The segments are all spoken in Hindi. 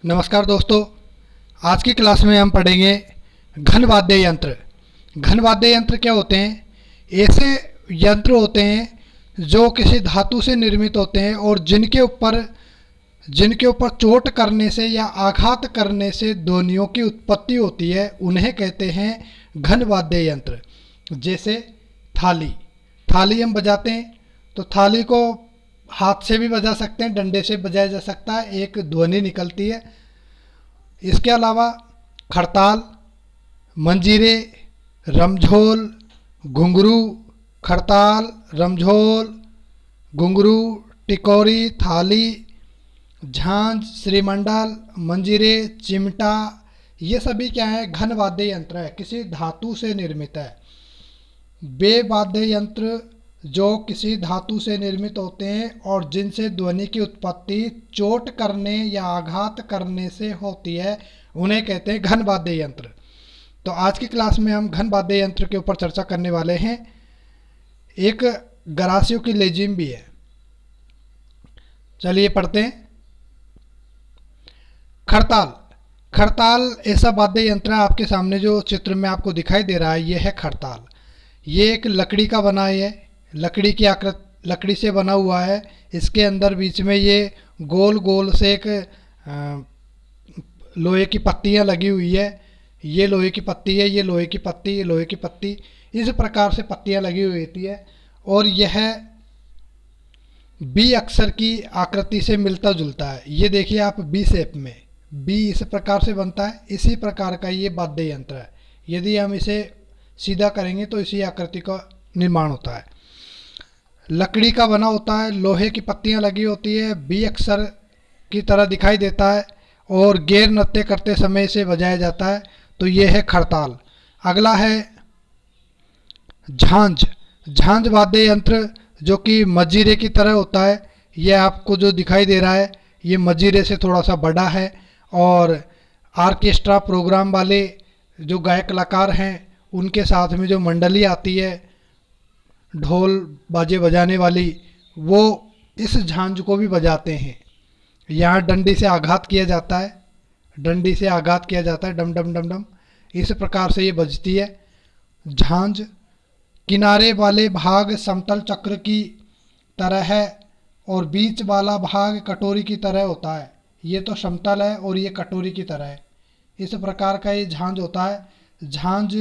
नमस्कार दोस्तों, आज की क्लास में हम पढ़ेंगे घन वाद्य यंत्र। घन वाद्य यंत्र क्या होते हैं? ऐसे यंत्र होते हैं जो किसी धातु से निर्मित होते हैं और जिनके ऊपर चोट करने से या आघात करने से ध्वनियों की उत्पत्ति होती है, उन्हें कहते हैं घन वाद्य यंत्र। जैसे थाली थाली हम बजाते हैं तो थाली को हाथ से भी बजा सकते हैं, डंडे से बजाया जा सकता है, एक ध्वनि निकलती है। इसके अलावा खड़ताल, मंजीरे, रमझोल, घुंघरू, खड़ताल, रमझोल, घुंघरू, टिकोरी, थाली, झांझ, श्रीमंडल, मंजीरे, चिमटा, ये सभी क्या है? घन वाद्य यंत्र है, किसी धातु से निर्मित है। वे वाद्य यंत्र जो किसी धातु से निर्मित होते हैं और जिनसे ध्वनि की उत्पत्ति चोट करने या आघात करने से होती है, उन्हें कहते हैं घन वाद्य यंत्र। तो आज की क्लास में हम घन वाद्य यंत्र के ऊपर चर्चा करने वाले हैं। एक गरासियो की लेजिम भी है। चलिए पढ़ते हैं। खड़ताल खड़ताल ऐसा वाद्य यंत्र है, आपके सामने जो चित्र में आपको दिखाई दे रहा है, यह है खड़ताल। ये एक लकड़ी का बना है, लकड़ी की आकृति, लकड़ी से बना हुआ है। इसके अंदर बीच में ये गोल गोल से एक लोहे की पत्तियां लगी हुई है। ये लोहे की पत्ती है, ये लोहे की पत्ती, ये लोहे की पत्ती, इस प्रकार से पत्तियां लगी हुई होती है। और यह बी अक्षर की आकृति से मिलता जुलता है। ये देखिए आप, बी शेप में, बी इस प्रकार से बनता है। इसी प्रकार का ये वाद्य यंत्र है। यदि हम इसे सीधा करेंगे तो इसी आकृति का निर्माण होता है। लकड़ी का बना होता है, लोहे की पत्तियां लगी होती है, बी अक्षर की तरह दिखाई देता है और गैर नृत्य करते समय इसे बजाया जाता है। तो ये है खड़ताल। अगला है झांझ। झांझ वाद्य यंत्र जो कि मजीरे की तरह होता है। यह आपको जो दिखाई दे रहा है, ये मजीरे से थोड़ा सा बड़ा है और आर्केस्ट्रा प्रोग्राम वाले जो गायक कलाकार हैं, उनके साथ में जो मंडली आती है ढोल बाजे बजाने वाली, वो इस झांझ को भी बजाते हैं। यहाँ डंडी से आघात किया जाता है, डंडी से आघात किया जाता है, डम डम डम डम, इस प्रकार से ये बजती है झांझ। किनारे वाले भाग समतल चक्र की तरह है और बीच वाला भाग कटोरी की तरह होता है। ये तो समतल है और ये कटोरी की तरह है। इस प्रकार का ये झांझ होता है। झांझ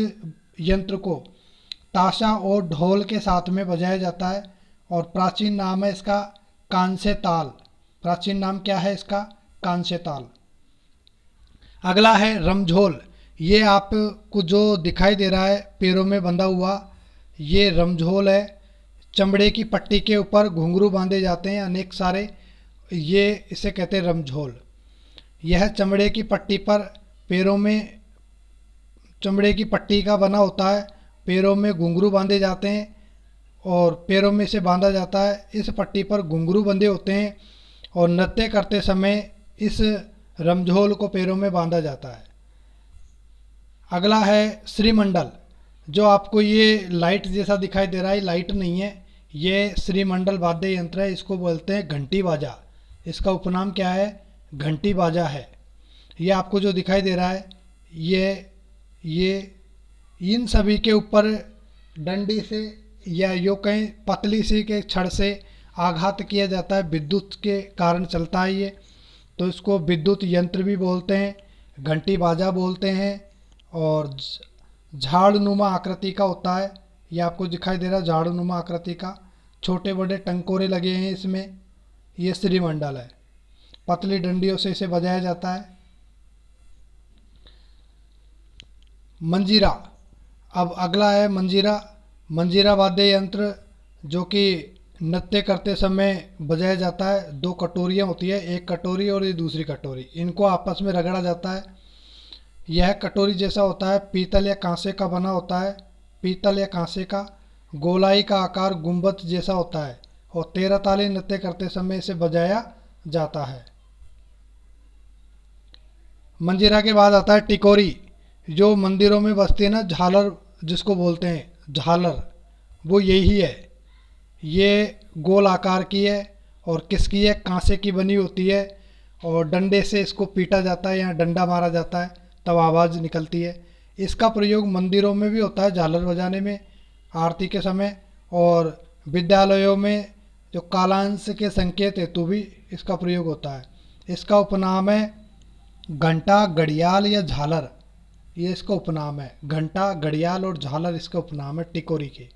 यंत्र को ताशा और ढोल के साथ में बजाया जाता है और प्राचीन नाम है इसका कांस्य ताल। प्राचीन नाम क्या है इसका? कांस्य ताल। अगला है रमझोल। ये आपको जो दिखाई दे रहा है पैरों में बंधा हुआ, ये रमझोल है। चमड़े की पट्टी के ऊपर घुंघरू बांधे जाते हैं अनेक सारे, ये इसे कहते हैं रमझोल। यह चमड़े की पट्टी पर पैरों में, चमड़े की पट्टी का बना होता है, पैरों में घुंघरू बांधे जाते हैं और पैरों में से बांधा जाता है। इस पट्टी पर घुंघरू बंधे होते हैं और नृत्य करते समय इस रमझोल को पैरों में बांधा जाता है। अगला है श्रीमंडल। जो आपको ये लाइट जैसा दिखाई दे रहा है, लाइट नहीं है, ये श्रीमंडल वाद्य यंत्र है। इसको बोलते हैं घंटी बाजा। इसका उपनाम क्या है? घंटी बाजा है। ये आपको जो दिखाई दे रहा है, ये इन सभी के ऊपर डंडी से या यो कहीं पतली सी के छड़ से आघात किया जाता है। विद्युत के कारण चलता है ये, तो इसको विद्युत यंत्र भी बोलते हैं, घंटी बाजा बोलते हैं। और झाड़नुमा आकृति का होता है। ये आपको दिखाई दे रहा है झाड़नुमा आकृति का, छोटे बड़े टंकोरे लगे हैं इसमें। ये श्रीमंडल है, पतली डंडियों से इसे बजाया जाता है। मंजीरा। अब अगला है मंजीरा। मंजीरा वाद्य यंत्र जो कि नृत्य करते समय बजाया जाता है। दो कटोरियाँ होती है, एक कटोरी और ये दूसरी कटोरी, इनको आपस में रगड़ा जाता है। यह कटोरी जैसा होता है, पीतल या कांसे का बना होता है, पीतल या कांसे का। गोलाई का आकार गुंबद जैसा होता है और 13 ताली नृत्य करते समय इसे बजाया जाता है। मंजीरा के बाद आता है टिकोरी। जो मंदिरों में बजती है ना, झालर जिसको बोलते हैं, झालर, वो यही है। ये गोल आकार की है और किसकी है? कांसे की बनी होती है और डंडे से इसको पीटा जाता है या डंडा मारा जाता है, तब आवाज़ निकलती है। इसका प्रयोग मंदिरों में भी होता है झालर बजाने में आरती के समय, और विद्यालयों में जो कालांश के संकेत हेतु भी इसका प्रयोग होता है। इसका उपनाम है घंटा, घड़ियाल या झालर, ये इसका उपनाम है। घंटा, घड़ियाल और झालर इसका उपनाम है टिकोरी के।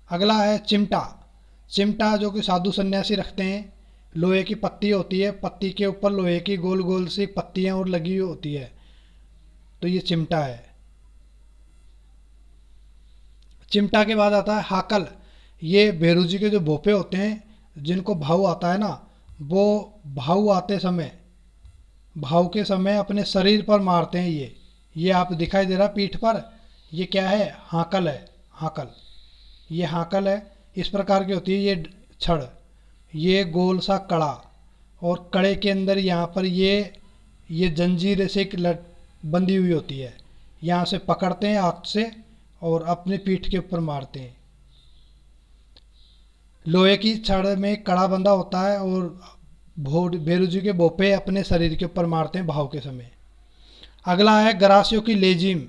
अगला है चिमटा। चिमटा जो कि साधु सन्यासी रखते हैं, लोहे की पत्ती होती है, पत्ती के ऊपर लोहे की गोल गोल सी पत्तियां और लगी हुई होती है, तो ये चिमटा है। चिमटा के बाद आता है हाकल। ये भैरू जी के जो भोपे होते हैं, जिनको भाव आता है ना, वो भाव आते समय, भाव के समय अपने शरीर पर मारते हैं। ये आप दिखाई दे रहा पीठ पर, ये क्या है? हाकल है। हाकल, ये हाकल है। इस प्रकार की होती है ये छड़, ये गोल सा कड़ा, और कड़े के अंदर यहाँ पर ये जंजीर से एक लट बंधी हुई होती है। यहाँ से पकड़ते हैं हाथ से और अपने पीठ के ऊपर मारते हैं। लोहे की छड़ में कड़ा बंधा होता है और भैरू जी के भोपे अपने शरीर के ऊपर मारते हैं भाव के समय। अगला है गरासियों की लेजिम।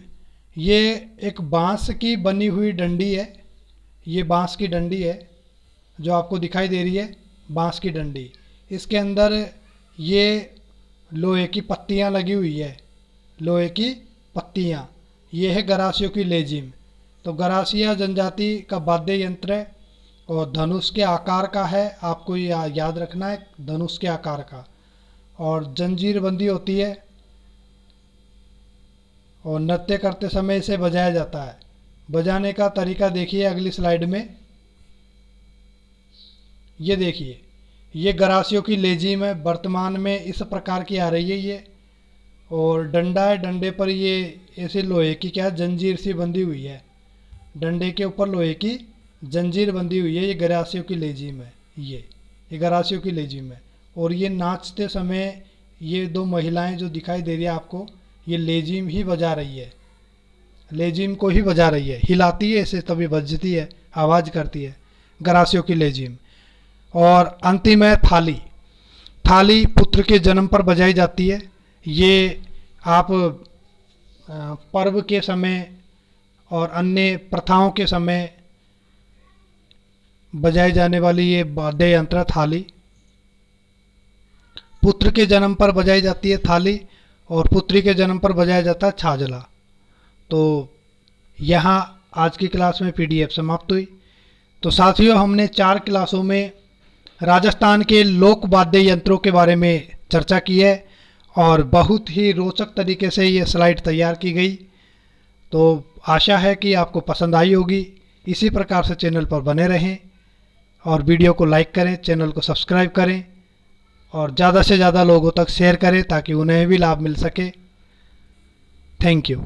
ये एक बांस की बनी हुई डंडी है, ये बांस की डंडी है जो आपको दिखाई दे रही है, बांस की डंडी। इसके अंदर ये लोहे की पत्तियां लगी हुई है, लोहे की पत्तियां, ये है गरासियों की लेजिम। तो गरासिया जनजाति का वाद्य यंत्र है और धनुष के आकार का है, आपको याद रखना है, धनुष के आकार का, और जंजीर बंदी होती है और नृत्य करते समय इसे बजाया जाता है। बजाने का तरीका देखिए अगली स्लाइड में। ये देखिए, ये गरासियों की लेजिम है, वर्तमान में इस प्रकार की आ रही है ये, और डंडा है, डंडे पर ये ऐसे लोहे की क्या जंजीर सी बंधी हुई है, डंडे के ऊपर लोहे की जंजीर बंधी हुई है। ये गरासियों की लेजिम है, ये गरासियों की लेजिम है। और ये नाचते समय ये दो महिलाएं जो दिखाई दे रही है आपको, ये लेजिम ही बजा रही है, लेजिम को ही बजा रही है, हिलाती है ऐसे तभी बजती है, आवाज़ करती है, गरासियों की लेजिम। और अंतिम है थाली। थाली पुत्र के जन्म पर बजाई जाती है। ये आप पर्व के समय और अन्य प्रथाओं के समय बजाई जाने वाली ये वाद्य यंत्र थाली। पुत्र के जन्म पर बजाई जाती है थाली और पुत्री के जन्म पर बजाया जाता है छाजला। तो यहाँ आज की क्लास में पीडीएफ समाप्त हुई। तो साथियों, हमने 4 क्लासों में राजस्थान के लोक वाद्य यंत्रों के बारे में चर्चा की है और बहुत ही रोचक तरीके से ये स्लाइड तैयार की गई। तो आशा है कि आपको पसंद आई होगी। इसी प्रकार से चैनल पर बने रहें और वीडियो को लाइक करें, चैनल को सब्सक्राइब करें और ज़्यादा से ज़्यादा लोगों तक शेयर करें ताकि उन्हें भी लाभ मिल सके। Thank you.